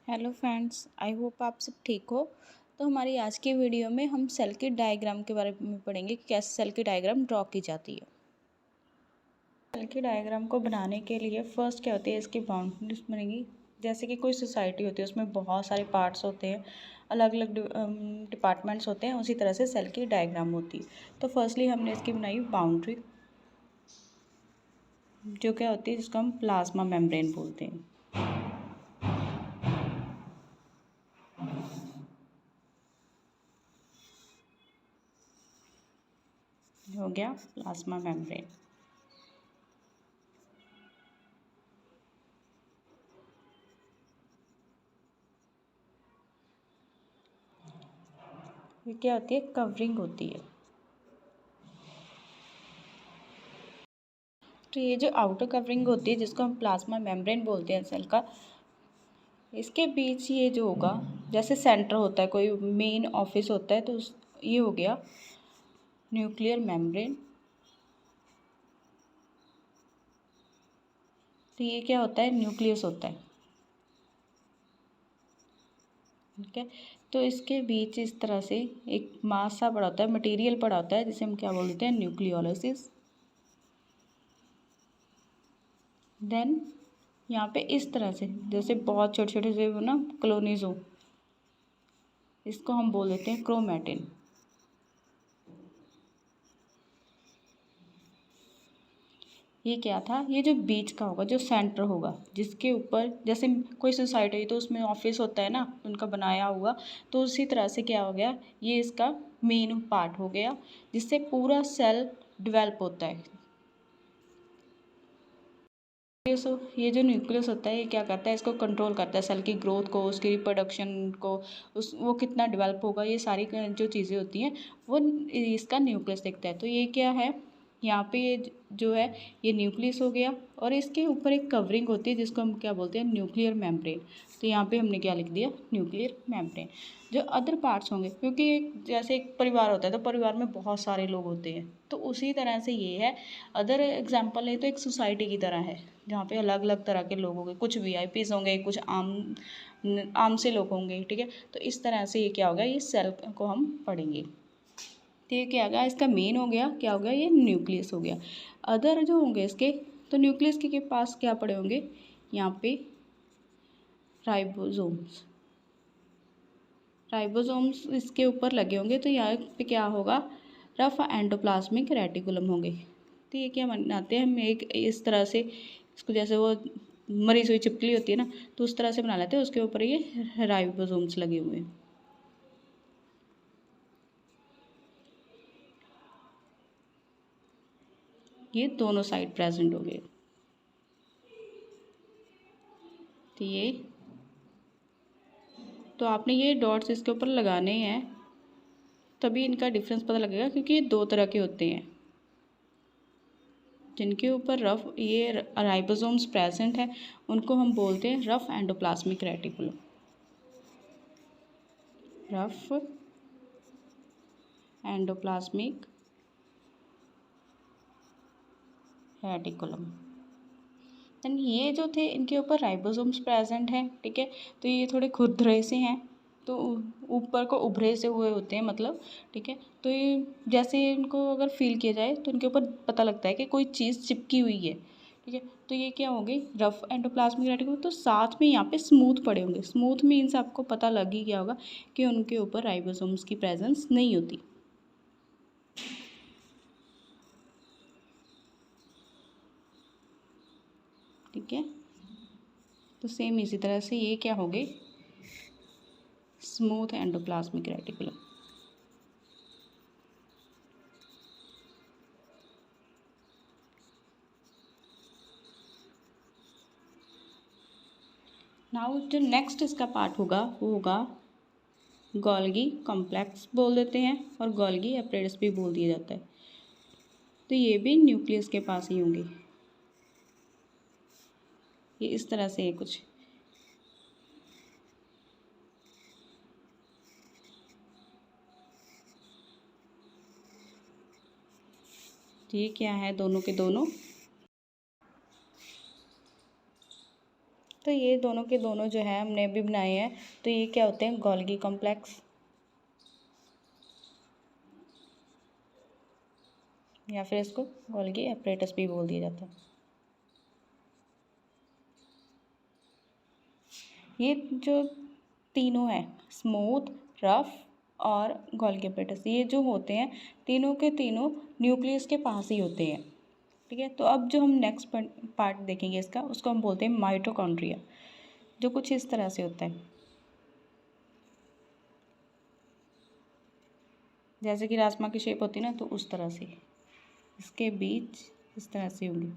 Hello friends, I hope आप सब ठीक हो। तो हमारी आज की वीडियो में हम सेल की डायग्राम के बारे में पढ़ेंगे कि कैसे सेल की डायग्राम ड्रॉ की जाती है। सेल की डायग्राम को बनाने के लिए फर्स्ट क्या होती है, इसकी बाउंड्रीज बनेगी। जैसे कि कोई सोसाइटी होती है, उसमें बहुत सारे पार्ट्स होते हैं, अलग अलग डिपार्टमेंट्स होते हैं, उसी तरह से सेल की डायग्राम होती है। तो फर्स्टली हमने इसकी बनाई बाउंड्री, जो क्या होती है, जिसको हम प्लाज्मा मेम्ब्रेन बोलते हैं। हो गया प्लाज्मा मेम्ब्रेन। ये क्या होती है, कवरिंग होती है। तो ये जो आउटर कवरिंग होती है, जिसको हम प्लाज्मा मेम्ब्रेन बोलते हैं सेल का, इसके बीच ये जो होगा, जैसे सेंटर होता है, कोई मेन ऑफिस होता है, तो ये हो गया न्यूक्लियर मेम्ब्रेन। तो ये क्या होता है, न्यूक्लियस होता है। ठीक है, तो इसके बीच इस तरह से एक मास सा पड़ा होता है, मटेरियल पड़ा होता है, जिसे हम क्या बोलते हैं, न्यूक्लियोलाइसिस। देन यहाँ पे इस तरह से, जैसे बहुत छोटे छोटे से ना कॉलोनीज हो, इसको हम बोल देते हैं क्रोमैटिन। ये क्या था, ये जो बीच का होगा, जो सेंटर होगा, जिसके ऊपर, जैसे कोई सोसाइटी है तो उसमें ऑफिस होता है ना, उनका बनाया हुआ, तो उसी तरह से क्या हो गया, ये इसका मेन पार्ट हो गया, जिससे पूरा सेल डेवलप होता है। ये जो न्यूक्लियस होता है, ये क्या करता है, इसको कंट्रोल करता है, सेल की ग्रोथ को, उसकी रिप्रोडक्शन को, वो कितना डेवलप होगा, ये सारी जो चीज़ें होती हैं वो इसका न्यूक्लियस देखता है। तो ये क्या है, यहाँ पे ये जो है, ये न्यूक्लियस हो गया, और इसके ऊपर एक कवरिंग होती है, जिसको हम क्या बोलते हैं, न्यूक्लियर मेम्ब्रेन। तो यहाँ पे हमने क्या लिख दिया, न्यूक्लियर मेम्ब्रेन। जो अदर पार्ट्स होंगे, क्योंकि जैसे एक परिवार होता है, तो परिवार में बहुत सारे लोग होते हैं, तो उसी तरह से ये है। अदर एग्जाम्पल है तो एक सोसाइटी की तरह है, जहाँ पे अलग अलग तरह के लोग होंगे, कुछ वीआईपीज होंगे, कुछ आम से लोग होंगे। ठीक है, तो इस तरह से ये क्या होगा, ये सेल को हम पढ़ेंगे। तो ये क्या होगा, इसका मेन हो गया, क्या हो गया, ये न्यूक्लियस हो गया। अदर जो होंगे इसके, तो न्यूक्लियस के पास क्या पड़े होंगे, यहाँ पे राइबोसोम्स। राइबोसोम्स इसके ऊपर लगे होंगे, तो यहाँ पे क्या होगा, रफ एंडोप्लाज्मिक रेटिकुलम होंगे। तो ये क्या बनाते हैं हम, एक इस तरह से इसको, जैसे वो मरी हुई चिपकली होती है ना, तो उस तरह से बना लेते हैं, उसके ऊपर ये राइबोसोम्स लगे हुए हैं। ये दोनों साइड प्रेजेंट हो गए। तो ये, तो आपने ये डॉट्स इसके ऊपर लगाने हैं, तभी इनका डिफरेंस पता लगेगा, क्योंकि ये दो तरह के होते हैं, जिनके ऊपर रफ ये राइबोसोम्स प्रेजेंट है, उनको हम बोलते हैं rough endoplasmic reticulum. Rough endoplasmic reticulum. Then ये जो थे, इनके ऊपर राइबोसोम्स प्रेजेंट हैं। ठीक है, तो ये थोड़े खुरदरे से हैं, तो ऊपर को उभरे से हुए होते हैं, मतलब। ठीक है, तो ये जैसे इनको अगर फील किया जाए, तो इनके ऊपर पता लगता है कि कोई चीज़ चिपकी हुई है। ठीक है, तो ये क्या होगी, रफ एंडोप्लाज्मिक रेटिकुलम। तो साथ में यहाँ पे स्मूथ पड़े होंगे। स्मूथ मीन्स आपको पता लग ही गया होगा कि उनके ऊपर राइबोसोम्स की प्रेजेंस नहीं होती। ठीक है, तो सेम इसी तरह से ये क्या हो गए, स्मूथ एंडोप्लाज्मिक रेटिकुलम। नाउ जो नेक्स्ट इसका पार्ट होगा, वो होगा गोल्गी कॉम्प्लेक्स बोल देते हैं, और गोल्गी एपरेटस भी बोल दिया जाता है। तो ये भी न्यूक्लियस के पास ही होंगे। ये इस तरह से है कुछ। तो ये क्या है, दोनों के दोनों। तो ये दोनों के दोनों जो है हमने अभी बनाए हैं, तो ये क्या होते हैं, गोल्गी कॉम्प्लेक्स, या फिर इसको गोल्गी एपरेटस भी बोल दिया जाता है। ये जो तीनों हैं, स्मूथ, रफ और गोल्गी एपरेटस, ये जो होते हैं तीनों के तीनों न्यूक्लियस के पास ही होते हैं। ठीक है, तो अब जो हम नेक्स्ट पार्ट देखेंगे इसका, उसको हम बोलते हैं माइटोकॉन्ड्रिया, जो कुछ इस तरह से होता है, जैसे कि राजमा की शेप होती है ना, तो उस तरह से इसके बीच इस तरह से होंगे,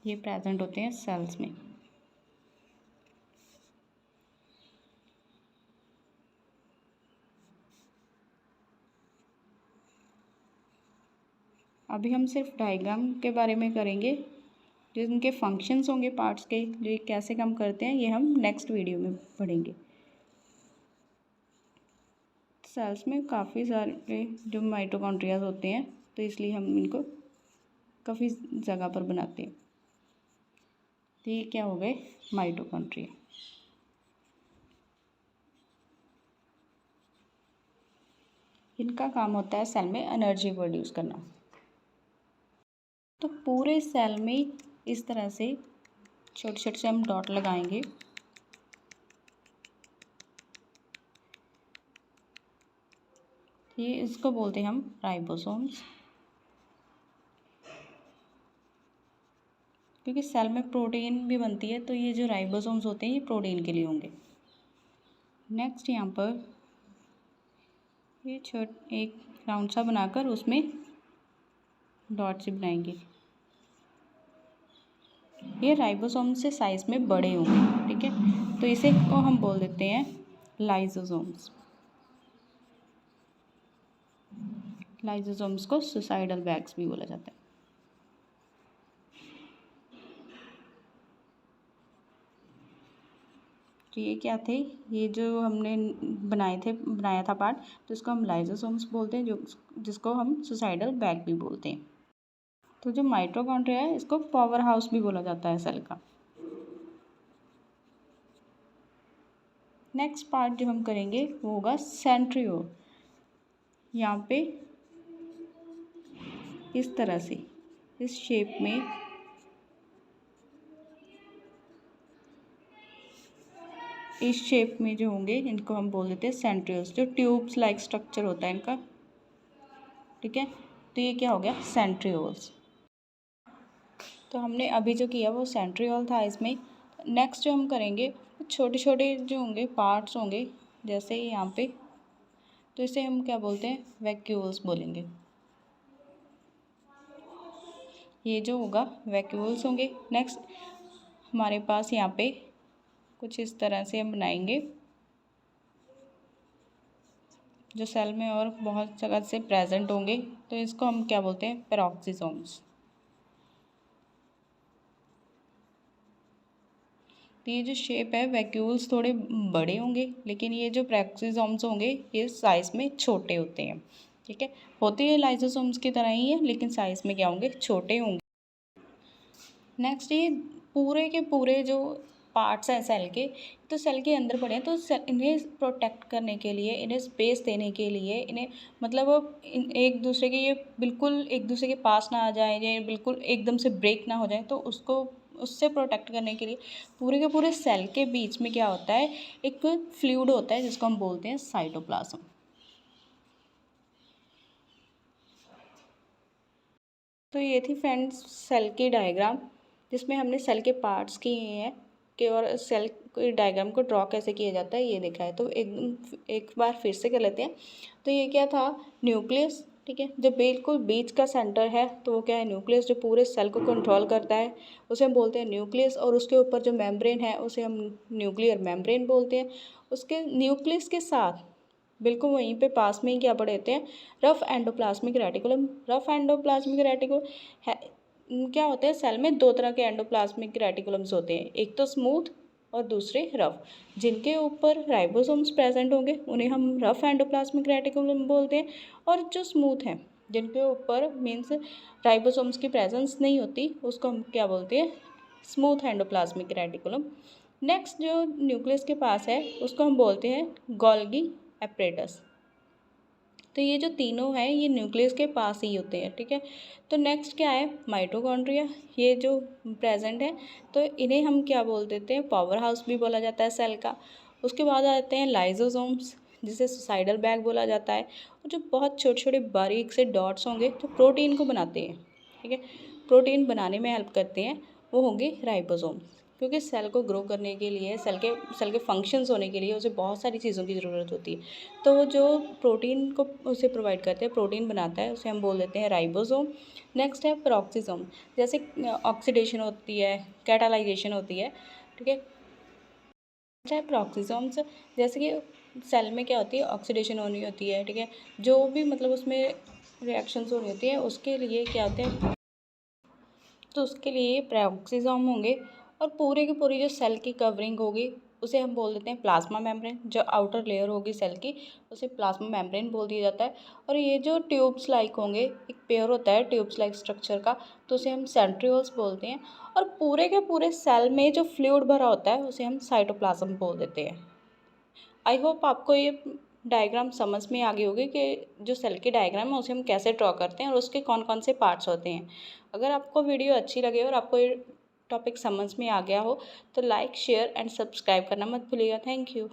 ये प्रेजेंट होते हैं सेल्स में। अभी हम सिर्फ डायग्राम के बारे में करेंगे, जो इनके फंक्शंस होंगे पार्ट्स के, जो ये कैसे काम करते हैं, ये हम नेक्स्ट वीडियो में पढ़ेंगे। सेल्स में काफ़ी सारे जो माइटोकॉन्ड्रियाज होते हैं, तो इसलिए हम इनको काफ़ी जगह पर बनाते हैं। तो ये क्या हो गए, माइटोकॉन्ड्रिया। इनका काम होता है सेल में एनर्जी प्रोड्यूस करना। तो पूरे सेल में इस तरह से छोटे छोटे से हम डॉट लगाएंगे, ये इसको बोलते हैं हम राइबोसोम्स, क्योंकि सेल में प्रोटीन भी बनती है, तो ये जो राइबोसोम्स होते हैं ये प्रोटीन के लिए होंगे। नेक्स्ट यहाँ पर ये एक राउंड सा बनाकर उसमें डॉट से बनाएंगे, ये राइबोसोम से साइज में बड़े होंगे। ठीक है, तो इसे को हम बोल देते हैं लाइसोसोम्स। लाइसोसोम्स को सुसाइडल बैग्स भी बोला जाता है। तो ये क्या थे, ये जो हमने बनाया था पार्ट, तो इसको हम लाइसोसोम्स बोलते हैं, जिसको हम सुसाइडल बैग भी बोलते हैं। तो जो माइटोकॉन्ड्रिया है, इसको पावर हाउस भी बोला जाता है सेल का। नेक्स्ट पार्ट जो हम करेंगे वो होगा सेंट्रियोल। यहाँ पे इस तरह से इस शेप में जो होंगे, इनको हम बोल देते हैं सेंट्रियोल्स, जो ट्यूब्स लाइक स्ट्रक्चर होता है इनका। ठीक है, तो ये क्या हो गया, सेंट्रियोल्स। तो हमने अभी जो किया वो सेंट्रियोल था इसमें। नेक्स्ट जो हम करेंगे, छोटे छोटे जो होंगे पार्ट्स होंगे, जैसे यहाँ पे, तो इसे हम क्या बोलते हैं, वैक्यूल्स बोलेंगे। ये जो होगा वैक्यूल्स होंगे। नेक्स्ट हमारे पास यहाँ पे कुछ इस तरह से हम बनाएंगे, जो सेल में और बहुत जगह से प्रेजेंट होंगे, तो इसको हम क्या बोलते हैं, पेरोक्सिसोम्स। तो ये जो शेप है, वैक्यूल्स थोड़े बड़े होंगे, लेकिन ये जो पेरोक्सिसोम्स होंगे ये साइज़ में छोटे होते हैं। ठीक है, होते हैं लाइसोसोम्स की तरह ही है, लेकिन साइज़ में क्या होंगे, छोटे होंगे। नेक्स्ट ये पूरे के पूरे जो पार्ट्स हैं सेल के, तो सेल के अंदर पड़े हैं, तो इन्हें प्रोटेक्ट करने के लिए, इन्हें स्पेस देने के लिए, इन्हें मतलब एक दूसरे के, ये बिल्कुल एक दूसरे के पास ना आ जाए, या बिल्कुल एकदम से ब्रेक ना हो जाए, तो उससे प्रोटेक्ट करने के लिए पूरे के पूरे सेल के बीच में क्या होता है, एक फ्लूइड होता है, जिसको हम बोलते हैं साइटोप्लाज्म। तो ये थी फ्रेंड्स सेल की डायग्राम, जिसमें हमने सेल के पार्ट्स किए हैं कि, और सेल के डायग्राम को ड्रॉ कैसे किया जाता है ये देखा है। तो एक बार फिर से कर लेते हैं। तो ये क्या था, न्यूक्लियस। ठीक है, जो बिल्कुल बीच का सेंटर है, तो वो क्या है, न्यूक्लियस, जो पूरे सेल को कंट्रोल करता है, उसे हम बोलते हैं न्यूक्लियस। और उसके ऊपर जो मेम्ब्रेन है, उसे हम न्यूक्लियर मेम्ब्रेन बोलते हैं। उसके न्यूक्लियस के साथ बिल्कुल वहीं पे पास में ही क्या पड़े होते हैं, rough endoplasmic reticulum. Rough endoplasmic reticulum है, क्या होते हैं, सेल में दो तरह के एंडोप्लाज्मिक रेटिकुलम्स होते हैं, एक तो स्मूथ और दूसरे रफ। जिनके ऊपर राइबोसोम्स प्रेजेंट होंगे उन्हें हम रफ एंडोप्लाज्मिक रेटिकुलम बोलते हैं, और जो स्मूथ हैं जिनके ऊपर मीन्स राइबोसोम्स की प्रेजेंस नहीं होती, उसको हम क्या बोलते हैं, स्मूथ एंडोप्लाज्मिक रेटिकुलम। नेक्स्ट जो न्यूक्लियस के पास है उसको हम बोलते हैं गोल्गी एपरेटस। तो ये जो तीनों हैं ये न्यूक्लियस के पास ही होते हैं, ठीक है। तो नेक्स्ट क्या है, माइटोकॉन्ड्रिया, ये जो प्रेजेंट है, तो इन्हें हम क्या बोल देते हैं, पावर हाउस भी बोला जाता है सेल का। उसके बाद आते हैं लाइजोसोम्स, जिसे सुसाइडल बैग बोला जाता है, और जो बहुत छोटे छोटे बारीक से डॉट्स होंगे जो प्रोटीन को बनाते हैं, ठीक है, प्रोटीन बनाने में हेल्प करते हैं, वो होंगे राइबोसोम्स। क्योंकि सेल को ग्रो करने के लिए, सेल के फंक्शंस होने के लिए उसे बहुत सारी चीज़ों की ज़रूरत होती है। तो वो जो प्रोटीन को उसे प्रोवाइड करते हैं, प्रोटीन बनाता है, उसे हम बोल देते हैं राइबोसोम। नेक्स्ट है पेरोक्सिसोम, जैसे ऑक्सीडेशन होती है, कैटालाइजेशन होती है, ठीक है। नेक्स्ट है पेरोक्सिसोम्स, जैसे कि सेल में क्या होती है, ऑक्सीडेशन होनी होती है, ठीक है, जो भी मतलब उसमें रिएक्शंस हो रही होती है उसके लिए क्या होते हैं, तो उसके लिए पेरोक्सिसोम होंगे। और पूरे की पूरी जो सेल की कवरिंग होगी उसे हम बोल देते हैं प्लाज्मा मेम्ब्रेन। जो आउटर लेयर होगी सेल की उसे प्लाज्मा मेम्ब्रेन बोल दिया जाता है। और ये जो ट्यूब्स लाइक होंगे, एक पेयर होता है ट्यूब्स लाइक स्ट्रक्चर का, तो उसे हम सेंट्रियोल्स बोलते हैं। और पूरे के पूरे सेल में जो फ्लूइड भरा होता है उसे हम साइटोप्लाज्म बोल देते हैं। आई होप आपको ये डायग्राम समझ में आ गई होगी कि जो सेल की डायग्राम है उसे हम कैसे ड्रॉ करते हैं और उसके कौन कौन से पार्ट्स होते हैं। अगर आपको वीडियो अच्छी लगे और आपको ये टॉपिक समझ में आ गया हो तो लाइक, शेयर एंड सब्सक्राइब करना मत भूलिएगा। Thank you.